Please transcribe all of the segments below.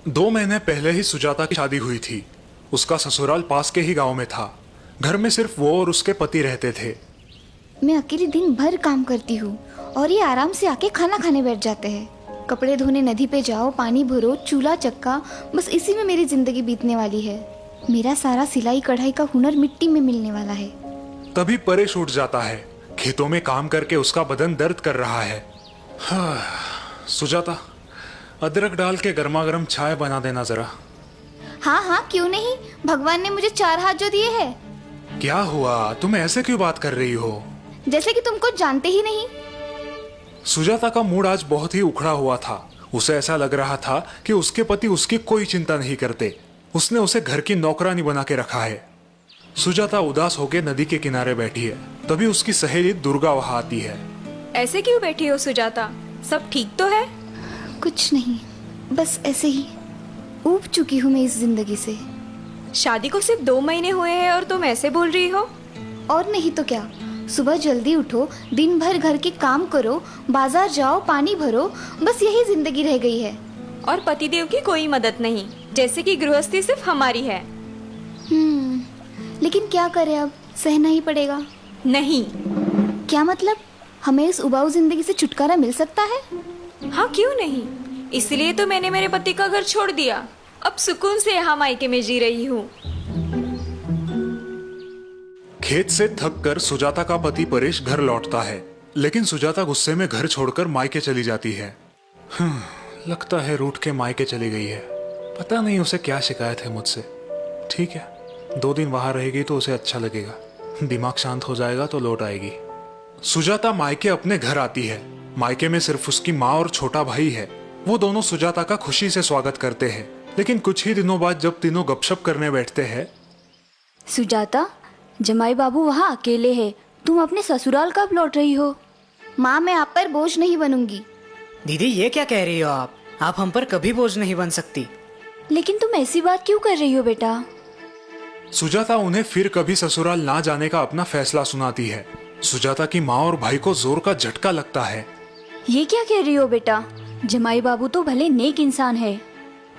2 महीने पहले ही सुजाता की शादी हुई थी। उसका ससुराल पास के ही गांव में था। घर में सिर्फ वो और उसके पति रहते थे। मैं अकेले दिन भर काम करती हूँ और ये आराम से आके खाना खाने बैठ जाते हैं। कपड़े धोने नदी पे जाओ, पानी भरो, चूल्हा चक्का, बस इसी में मेरी जिंदगी बीतने वाली है। मेरा सारा सिलाई कढ़ाई का हुनर मिट्टी में मिलने वाला है। तभी परेश उठ जाता है। खेतों में काम करके उसका बदन दर्द कर रहा है। सुजाता, अदरक डाल के गर्मा गर्म चाय बना देना जरा। हाँ हाँ, क्यों नहीं। भगवान ने मुझे 4 हाथ जो दिए हैं। क्या हुआ, तुम ऐसे क्यों बात कर रही हो? जैसे कि तुमको जानते ही नहीं। सुजाता का मूड आज बहुत ही उखड़ा हुआ था। उसे ऐसा लग रहा था कि उसके पति उसकी कोई चिंता नहीं करते। उसने उसे घर की नौकरानी बना के रखा है। सुजाता उदास होकर नदी के किनारे बैठी है। तभी उसकी सहेली दुर्गा वहां आती है। ऐसे क्यों बैठी हो सुजाता? सब ठीक तो है? कुछ नहीं, बस ऐसे ही ऊब चुकी हूँ मैं इस जिंदगी से। शादी को सिर्फ 2 महीने हुए हैं और तुम ऐसे बोल रही हो? और नहीं तो क्या। सुबह जल्दी उठो, दिन भर घर के काम करो, बाजार जाओ, पानी भरो, बस यही जिंदगी रह गई है। और पतिदेव की कोई मदद नहीं, जैसे कि गृहस्थी सिर्फ हमारी है। लेकिन क्या करें, अब सहना ही पड़ेगा। नहीं। क्या मतलब? हमें इस उबाऊ जिंदगी से छुटकारा मिल सकता है? हाँ, क्यों नहीं। इसलिए तो मैंने मेरे पति का घर छोड़ दिया। अब सुकून से यहाँ मायके में जी रही हूँ। खेत से थक कर सुजाता का पति परेश घर लौटता है, लेकिन सुजाता गुस्से में घर छोड़कर मायके चली जाती है। लगता है रूठ के मायके चली गई है। पता नहीं उसे क्या शिकायत है मुझसे। ठीक है, 2 दिन वहां रहेगी तो उसे अच्छा लगेगा। दिमाग शांत हो जाएगा तो लौट आएगी। सुजाता मायके अपने घर आती है। मायके में सिर्फ उसकी माँ और छोटा भाई है। वो दोनों सुजाता का खुशी से स्वागत करते हैं, लेकिन कुछ ही दिनों बाद जब तीनों गपशप करने बैठते हैं। सुजाता, जमाई बाबू वहाँ अकेले है, तुम अपने ससुराल कब लौट रही हो? माँ, मैं आप पर बोझ नहीं बनूंगी। दीदी, ये क्या कह रही हो आप? आप हम पर कभी बोझ नहीं बन सकती। लेकिन तुम ऐसी बात क्यों कर रही हो बेटा? सुजाता उन्हें फिर कभी ससुराल ना जाने का अपना फैसला सुनाती है। सुजाता की माँ और भाई को जोर का झटका लगता है। ये क्या कह रही हो बेटा? जमाई बाबू तो भले नेक इंसान है।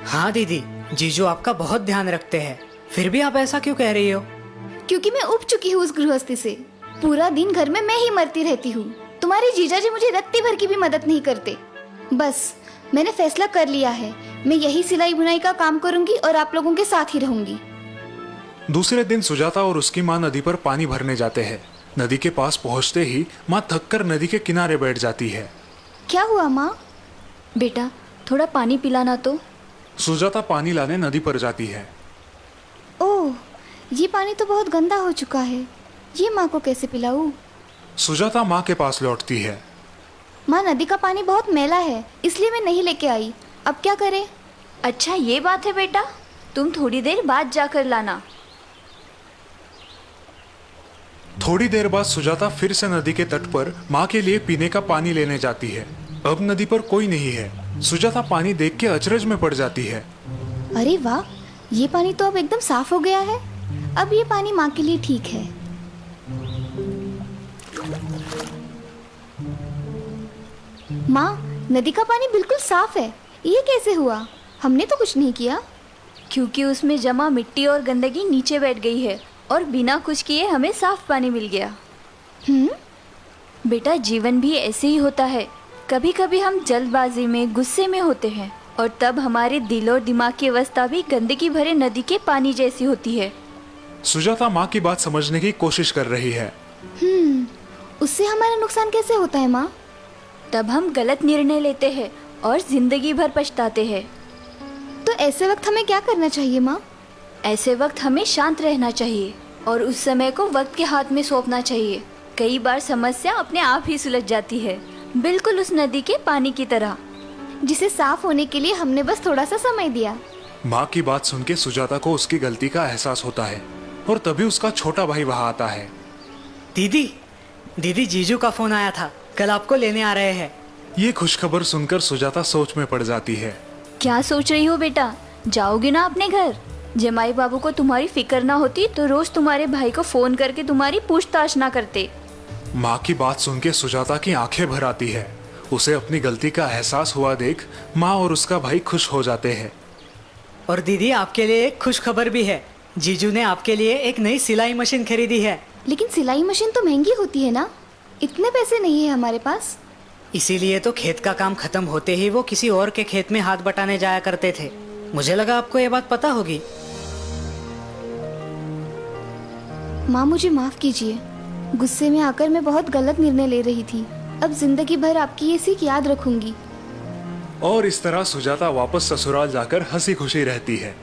हाँ दीदी, जीजू आपका बहुत ध्यान रखते हैं, फिर भी आप ऐसा क्यों कह रही हो? क्योंकि मैं उब चुकी हूँ उस गृहस्थी से। पूरा दिन घर में मैं ही मरती रहती हूँ। तुम्हारे जीजा जी मुझे रत्ती भर की भी मदद नहीं करते। बस मैंने फैसला कर लिया है, मैं यही सिलाई बुनाई का काम करूंगी और आप लोगों के साथ ही रहूंगी। दूसरे दिन सुजाता और उसकी माँ नदी पर पानी भरने जाते हैं। नदी के पास पहुंचते ही माँ थककर नदी के किनारे बैठ जाती है। क्या हुआ माँ? बेटा, थोड़ा पानी पिलाना तो। सुजाता पानी लाने नदी पर जाती है। ओह, ये पानी तो बहुत गंदा हो चुका है। ये माँ को कैसे पिलाऊं? सुजाता माँ के पास लौटती है। माँ, नदी का पानी बहुत मैला है, इसलिए मैं नहीं लेके आई। अब क्या करें? अच्छा, ये बात है बेटा, तुम थोड़ी देर बाद जाकर लाना। थोड़ी देर बाद सुजाता फिर से नदी के तट पर माँ के लिए पीने का पानी लेने जाती है। अब नदी पर कोई नहीं है। सुजाता पानी देख के अचरज में पड़ जाती है। अरे वाह, ये पानी तो अब एकदम साफ हो गया है। अब ये पानी माँ के लिए ठीक है। माँ, नदी का पानी बिल्कुल साफ है। ये कैसे हुआ? हमने तो कुछ नहीं किया। क्योंकि उसमें जमा मिट्टी और गंदगी नीचे बैठ गई है और बिना कुछ किए हमें साफ पानी मिल गया। बेटा, जीवन भी ऐसे ही होता है। कभी कभी हम जल्दबाजी में, गुस्से में होते हैं और तब हमारे दिल और दिमाग की अवस्था भी गंदगी भरे नदी के पानी जैसी होती है। सुजाता माँ की बात समझने की कोशिश कर रही है। उससे हमारा नुकसान कैसे होता है माँ? तब हम गलत निर्णय लेते हैं और जिंदगी भर पछताते हैं। तो ऐसे वक्त हमें क्या करना चाहिए माँ? ऐसे वक्त हमें शांत रहना चाहिए और उस समय को वक्त के हाथ में सौंपना चाहिए। कई बार समस्या अपने आप ही सुलझ जाती है, बिल्कुल उस नदी के पानी की तरह, जिसे साफ होने के लिए हमने बस थोड़ा सा समय दिया। माँ की बात सुन के सुजाता को उसकी गलती का एहसास होता है और तभी उसका छोटा भाई वहां आता है। दीदी, दीदी, जीजू का फोन आया था, कल आपको लेने आ रहे हैं। ये खुशखबर सुनकर सुजाता सोच में पड़ जाती है। क्या सोच रही हो बेटा? जाओगे ना अपने घर? जमाई बाबू को तुम्हारी फिक्र ना होती तो रोज तुम्हारे भाई को फोन करके तुम्हारी पूछताछ ना करते। माँ की बात सुन के सुजाता की आंखें भर आती है। उसे अपनी गलती का एहसास हुआ देख माँ और उसका भाई खुश हो जाते हैं। और दीदी आपके लिए एक खुश खबर भी है। जीजू ने आपके लिए एक नई सिलाई मशीन खरीदी है। लेकिन सिलाई मशीन तो महंगी होती है ना, इतने पैसे नहीं है हमारे पास। इसीलिए तो खेत का काम खत्म होते ही वो किसी और के खेत में हाथ बटाने जाया करते थे। मुझे लगा आपको ये बात पता होगी। माँ मुझे माफ कीजिए, गुस्से में आकर मैं बहुत गलत निर्णय ले रही थी। अब जिंदगी भर आपकी ये सीख याद रखूंगी। और इस तरह सुजाता वापस ससुराल जाकर हंसी खुशी रहती है।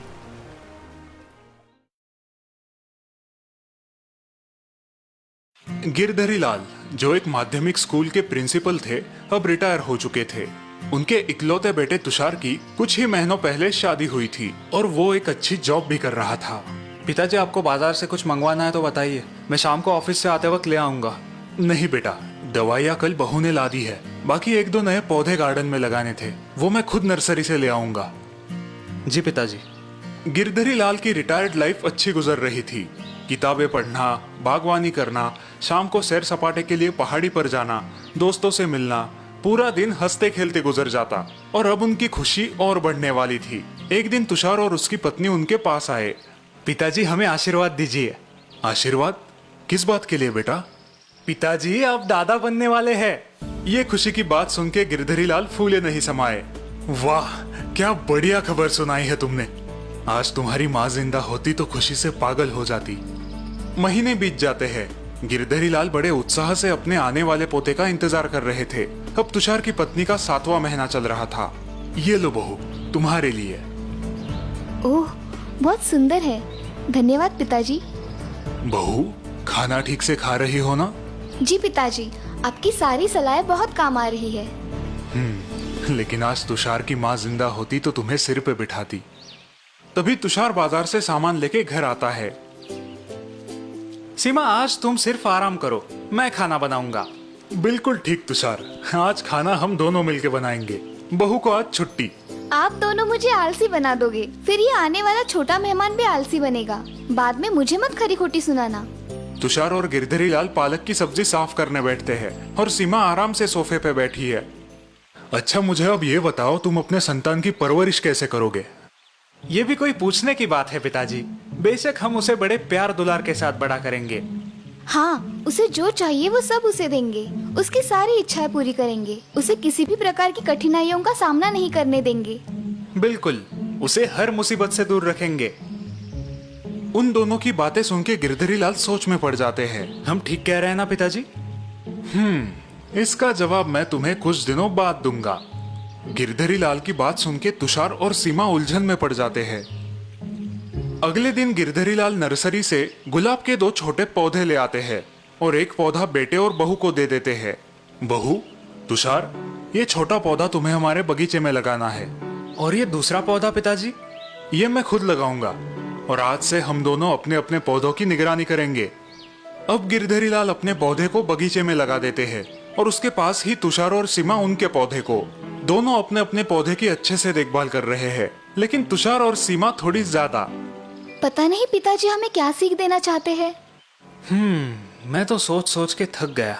गिरधरी लाल, जो एक माध्यमिक स्कूल के प्रिंसिपल थे, अब रिटायर हो चुके थे। उनके इकलौते बेटे तुषार की कुछ ही महीनों पहले शादी हुई थी और वो एक अच्छी जॉब भी कर रहा था। पिताजी, आपको बाजार से कुछ मंगवाना है तो बताइए, मैं शाम को ऑफिस से आते वक्त ले आऊंगा। नहीं बेटा, दवाइयाँ कल बहू ने ला दी है। बाकी एक दो नए पौधे गार्डन में लगाने थे, वो मैं खुद नर्सरी से ले आऊंगा। जी पिताजी। गिरधरी लाल की रिटायर्ड लाइफ अच्छी गुजर रही थी। किताबें पढ़ना, बागवानी करना, शाम को सैर सपाटे के लिए पहाड़ी पर जाना, दोस्तों से मिलना, पूरा दिन हंसते खेलते गुजर जाता। और अब उनकी खुशी और बढ़ने वाली थी। एक दिन तुषार और उसकी पत्नी उनके पास आए। पिताजी, हमें आशीर्वाद दीजिए। आशीर्वाद? किस बात के लिए बेटा? पिताजी, आप दादा बनने वाले हैं। ये खुशी की बात सुन के गिरधरी लाल फूले नहीं समाये। वाह, क्या बढ़िया खबर सुनाई है तुमने। आज तुम्हारी माँ जिंदा होती तो खुशी से पागल हो जाती। महीने बीत जाते हैं। गिरधरी लाल बड़े उत्साह से अपने आने वाले पोते का इंतजार कर रहे थे। अब तुषार की पत्नी का 7वां महीना चल रहा था। ये लो बहू, तुम्हारे लिए। ओह, बहुत सुंदर है। धन्यवाद पिताजी। बहू, खाना ठीक से खा रही हो ना? जी पिताजी, आपकी सारी सलाहें बहुत काम आ रही है। लेकिन आज तुषार की माँ जिंदा होती तो तुम्हें सिर पे बिठाती। तभी तुषार बाजार से सामान लेके घर आता है। सीमा, आज तुम सिर्फ आराम करो, मैं खाना बनाऊंगा। बिल्कुल ठीक तुषार, आज खाना हम दोनों मिलके बनाएंगे। बहू को आज छुट्टी। आप दोनों मुझे आलसी बना दोगे, फिर ये आने वाला छोटा मेहमान भी आलसी बनेगा। बाद में मुझे मत खरी खोटी सुनाना। तुषार और गिरधरी लाल पालक की सब्जी साफ करने बैठते हैं और सीमा आराम से सोफे पे बैठी है। अच्छा, मुझे अब ये बताओ, तुम अपने संतान की परवरिश कैसे करोगे? ये भी कोई पूछने की बात है पिताजी। बेशक हम उसे बड़े प्यार दुलार के साथ बड़ा करेंगे। हाँ, उसे जो चाहिए वो सब उसे देंगे। उसकी सारी इच्छाएं पूरी करेंगे। उसे किसी भी प्रकार की कठिनाइयों का सामना नहीं करने देंगे। बिल्कुल, उसे हर मुसीबत से दूर रखेंगे। उन दोनों की बातें सुन के गिरधरी लाल सोच में पड़ जाते हैं। हम ठीक कह रहे हैं ना पिताजी? इसका जवाब मैं तुम्हें कुछ दिनों बाद दूंगा। गिरधरी लाल की बात सुन के तुषार और सीमा उलझन में पड़ जाते हैं। अगले दिन गिरधरी लाल नर्सरी से गुलाब के 2 छोटे पौधे ले आते हैं और एक पौधा बेटे और बहू को दे देते हैं। बहू, तुषार, ये छोटा पौधा तुम्हें हमारे बगीचे में लगाना है। और ये दूसरा पौधा पिताजी? ये मैं खुद लगाऊंगा और आज से हम दोनों अपने अपने पौधों की निगरानी करेंगे। अब गिरधरी लाल अपने पौधे को बगीचे में लगा देते हैं और उसके पास ही तुषार और सीमा उनके पौधे को। दोनों अपने अपने पौधे की अच्छे से देखभाल कर रहे हैं, लेकिन तुषार और सीमा थोड़ी ज्यादा। पता नहीं पिताजी हमें क्या सीख देना चाहते हैं। मैं तो सोच सोच के थक गया।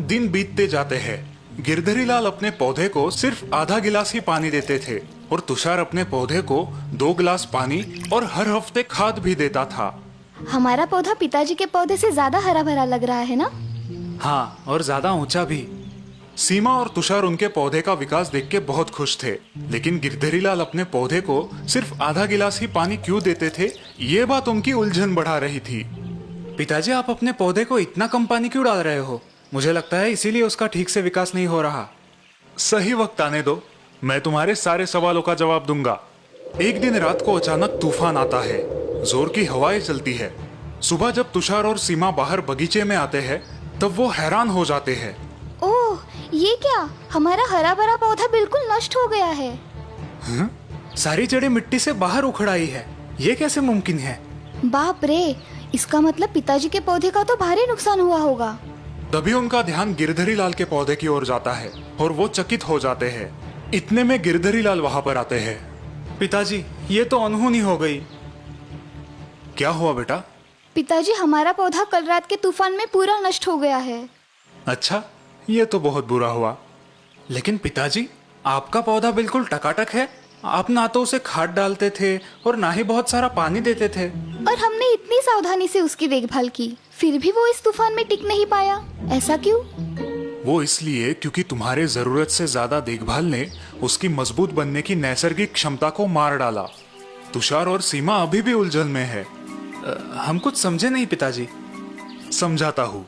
दिन बीतते जाते हैं। गिरधरी लाल अपने पौधे को सिर्फ आधा गिलास ही पानी देते थे और तुषार अपने पौधे को 2 गिलास पानी और हर हफ्ते खाद भी देता था। हमारा पौधा पिताजी के पौधे से ज्यादा हरा भरा लग रहा है ना? हाँ, और ज्यादा ऊंचा भी। सीमा और तुषार उनके पौधे का विकास देख के बहुत खुश थे, लेकिन गिरधरी लाल अपने पौधे को सिर्फ आधा गिलास ही पानी क्यों देते थे, ये बात उनकी उलझन बढ़ा रही थी। पिताजी, आप अपने पौधे को इतना कम पानी क्यों डाल रहे हो? मुझे लगता है इसीलिए उसका ठीक से विकास नहीं हो रहा। सही वक्त आने दो, मैं तुम्हारे सारे सवालों का जवाब दूंगा। एक दिन रात को अचानक तूफान आता है। जोर की हवाएं चलती है। सुबह जब तुषार और सीमा बाहर बगीचे में आते हैं तब वो हैरान हो जाते हैं। ओह, ये क्या? हमारा हरा भरा पौधा बिल्कुल नष्ट हो गया है। सारी जड़ें मिट्टी से बाहर उखड़ आई है। ये कैसे मुमकिन है? बाप रे, इसका मतलब पिताजी के पौधे का तो भारी नुकसान हुआ होगा। तभी उनका ध्यान गिरधरी लाल के पौधे की ओर जाता है और वो चकित हो जाते हैं। इतने में गिरधरी लाल वहां पर आते हैं। पिताजी, ये तो अनहोनी हो गई। क्या हुआ बेटा? पिताजी, हमारा पौधा कल रात के तूफान में पूरा नष्ट हो गया है। अच्छा, ये तो बहुत बुरा हुआ। लेकिन पिताजी, आपका पौधा बिल्कुल टकाटक है। आप ना तो उसे खाद डालते थे और ना ही बहुत सारा पानी देते थे। और हमने इतनी सावधानी से उसकी देखभाल की, फिर भी वो इस तूफान में टिक नहीं पाया। ऐसा क्यों? वो इसलिए क्योंकि तुम्हारे जरूरत से ज्यादा देखभाल ने उसकी मजबूत बनने की नैसर्गिक क्षमता को मार डाला। तुषार और सीमा अभी भी उलझन में है। हम कुछ समझे नहीं पिताजी। समझाता हूँ।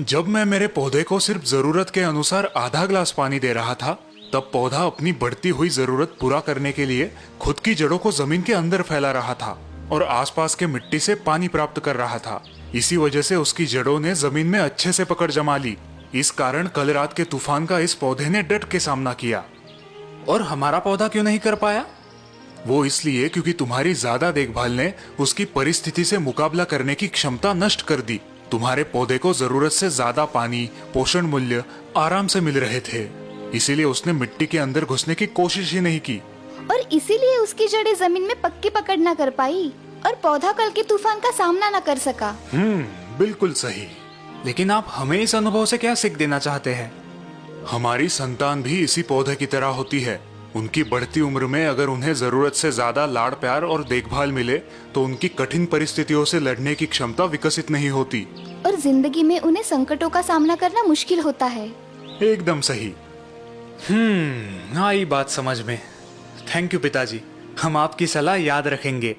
जब मैं मेरे पौधे को सिर्फ जरूरत के अनुसार आधा ग्लास पानी दे रहा था, तब पौधा अपनी बढ़ती हुई जरूरत पूरा करने के लिए खुद की जड़ों को जमीन के अंदर फैला रहा था और आसपास के मिट्टी से पानी प्राप्त कर रहा था। इसी वजह से उसकी जड़ों ने जमीन में अच्छे से पकड़ जमा ली। इस कारण कल रात के तूफान का इस पौधे ने डट के सामना किया। और हमारा पौधा क्यों नहीं कर पाया? वो इसलिए क्योंकि तुम्हारी ज्यादा देखभाल ने उसकी परिस्थिति से मुकाबला करने की क्षमता नष्ट कर दी। तुम्हारे पौधे को जरूरत से ज्यादा पानी, पोषण मूल्य आराम से मिल रहे थे, इसीलिए उसने मिट्टी के अंदर घुसने की कोशिश ही नहीं की। और इसीलिए उसकी जड़ें जमीन में पक्की पकड़ न कर पाई और पौधा कल के तूफान का सामना न कर सका। बिल्कुल सही। लेकिन आप हमें इस अनुभव से क्या सीख देना चाहते हैं? हमारी संतान भी इसी पौधे की तरह होती है। उनकी बढ़ती उम्र में अगर उन्हें जरूरत से ज्यादा लाड़ प्यार और देखभाल मिले तो उनकी कठिन परिस्थितियों से लड़ने की क्षमता विकसित नहीं होती। और जिंदगी में उन्हें संकटों का सामना करना मुश्किल होता है। एकदम सही। आई बात समझ में। थैंक यू पिताजी, हम आपकी सलाह याद रखेंगे।